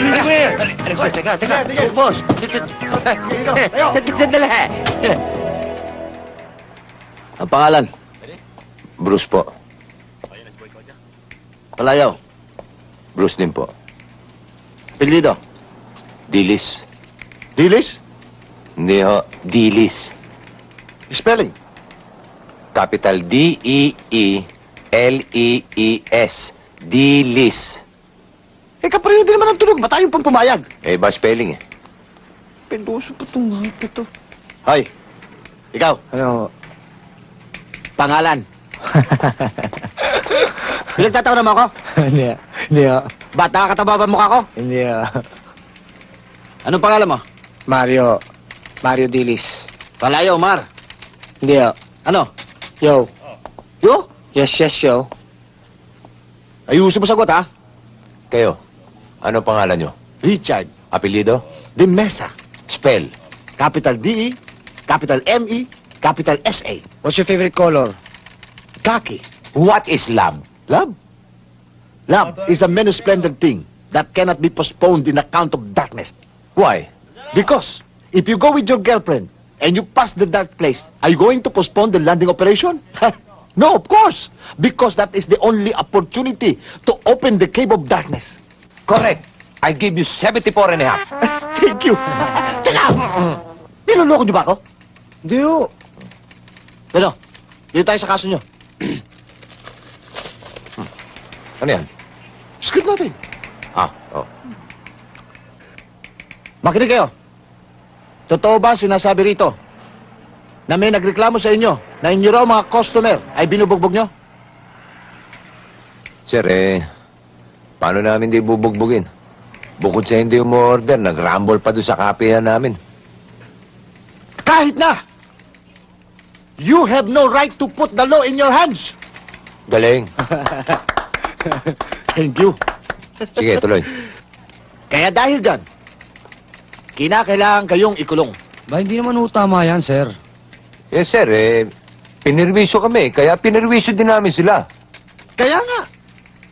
Narinig mo yan! Teka, boss. Sandali. Ang pangalan? Bruce po. Palayaw. Bruce din po. Apelyido? Dilis. Dilis? Hindi ho, Dilis. Spelling? Capital D-E-E-L-E-E-S. Dilis. Kapareho din naman ang tunog. Ba't tayong pang pumayag? Eh, ba spelling eh? Pendoso pa itong hapa to. Hoy, ikaw, Ano? pangalan. Pinagtatawanan mo ako? Hindi. Hindi ah. Ba't nakakataba ba mukha ko? Hindi ah. Anong pangalan mo? Mario. Mario Dilis. Palayaw, Mar. Hindi ah. Ano? Yo. Yo? Yes, yo. Ayusin mo sagot, ha? Kayo, ano pangalan nyo? Richard Apelido? de Mesa. Spell. Capital D-E, capital M-E, capital S-A. What's your favorite color? Kaki. What is love? Love? Love is a many splendid thing that cannot be postponed in account of darkness. Why? Because if you go with your girlfriend and you pass the dark place, are you going to postpone the landing operation? No, of course. Because that is the only opportunity to open the cave of darkness. Correct. I give you 74 and a half. Thank you. Teka! Niloloko niyo ba ako? Hindi oh. Ano? Dito tayo sa kaso niyo. Ano yan? Script natin. Oh. Makinig kayo. Totoo ba sinasabi rito na may nagreklamo sa inyo na inyo raw mga customer ay binubugbog nyo? Sir, paano namin di bubugbugin? Bukod sa hindi umu-order, nag-rumble pa doon sa kapihan namin. Kahit na! You have no right to put the law in your hands! Galing. Thank you. Sige, tuloy. Kaya dahil dyan, kinakailangan kayong ikulong. Ba, hindi naman ho tama yan, sir. Yes, sir, pinirwisyo kami, kaya pinirwisyo din namin sila. Kaya nga,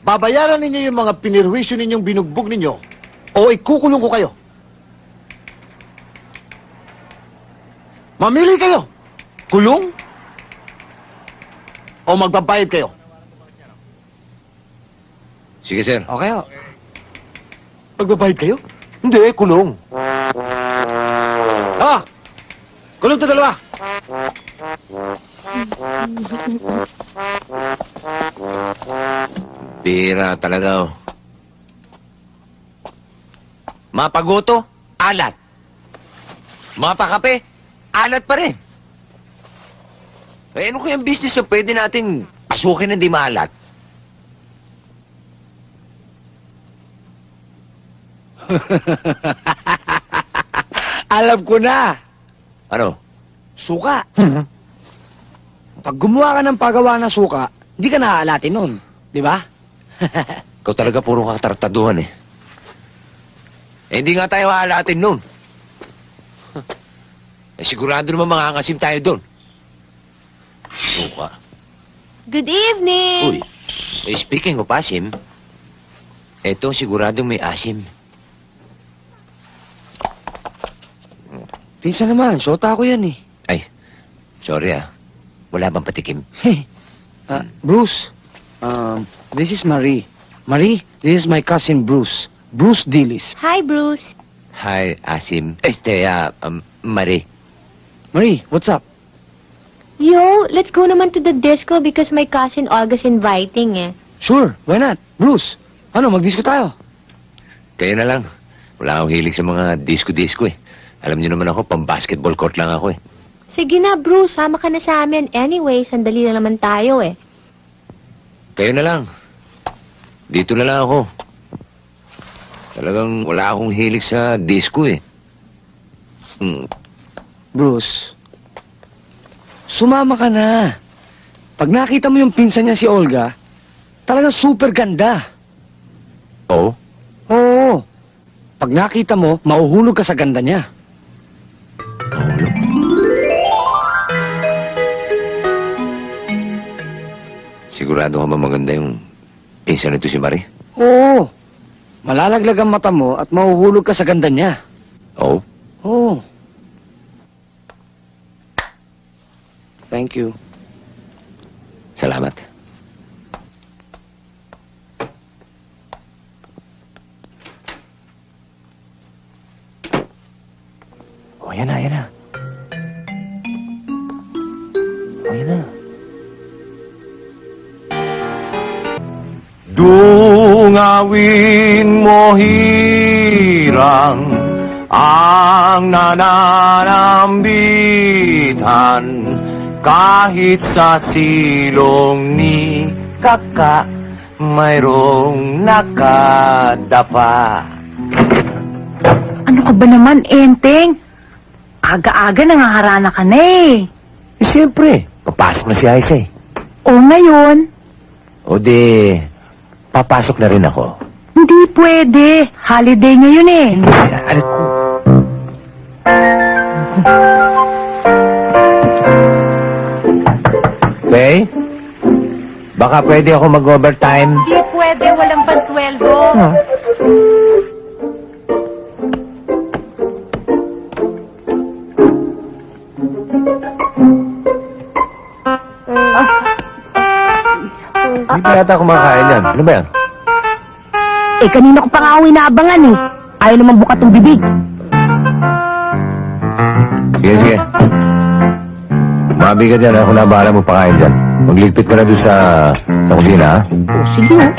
babayaran ninyo yung mga pinirwisyo ninyong binugbog ninyo o ikukulong ko kayo. Mamili kayo. Kulong o magbabayad kayo. Sige, sir. Okay ho. Magbabayad kayo? Hindi, kulong. Kulong to dalawa. Bira talaga, oh. Mapagoto, alat. Mapakape, alat pa rin. Ano kayang business na pwede nating pasukin na di maalat? Alam ko na. Ano? Suka. Pag gumawa ka ng paggawa ng suka, hindi ka naaalatin nun. Di ba? Ikaw talaga puro katartaduhan eh. Hindi nga tayo aalatin nun. Sigurado naman mangangasim tayo doon. Suka. Good evening! Uy, speaking of asim, eto siguradong may asim. Pinsan naman, sota ko yan eh. Ay, sorry ah. Wala bang patikim? Bruce, this is Marie. Marie, this is my cousin Bruce. Bruce Dilis. Hi, Bruce. Hi, asim. Marie. Marie, what's up? Yo, let's go naman to the disco because my cousin Olga's inviting eh. Sure, why not? Bruce, ano, mag-disco tayo? Kayo na lang. Wala akong hilig sa mga disco-disco eh. Alam niyo naman ako, pang-basketball court lang ako eh. Sige na, Bruce. Sama ka na sa amin. Anyway, sandali na naman tayo eh. Kayo na lang. Dito na lang ako. Talagang wala akong hilig sa disco eh. Bruce, sumama ka na. Pag nakita mo yung pinsan niya si Olga, talagang super ganda. Oo? Oo. Pag nakita mo, mauhulog ka sa ganda niya. Mahulog. Sigurado ka ba maganda yung pinsan nito si Marie? Oo. Malalaglag ang mata mo at mahuhulog ka sa ganda niya. Oh? Oo. Thank you. Salamat. Oh, yan na, yan na. Oh, yan na. Dungawin mo hirang ang nananambitan kahit sa silong ni Kaka mayroong nakadapa. Ano ka ba naman, Enteng? Aga-aga nangaharana ka na eh. Siyempre, papasok na si Aisa eh. O ngayon, O di, papasok na rin ako. hindi pwede. Holiday ngayon eh. Alit ko. May? Baka pwede ako mag-overtime. Hindi pwede, walang pansweldo. Hindi pa yata kumakain yan. Ano ba yan? Eh, kanina ko pa nga ako inaabangan eh. Ayaw naman bukat ng bibig. Sige, sige. Mabigat yan. Ako na bahala mo pakain dyan. Magligpit ka na doon sa kusina, ha? O, sige oh.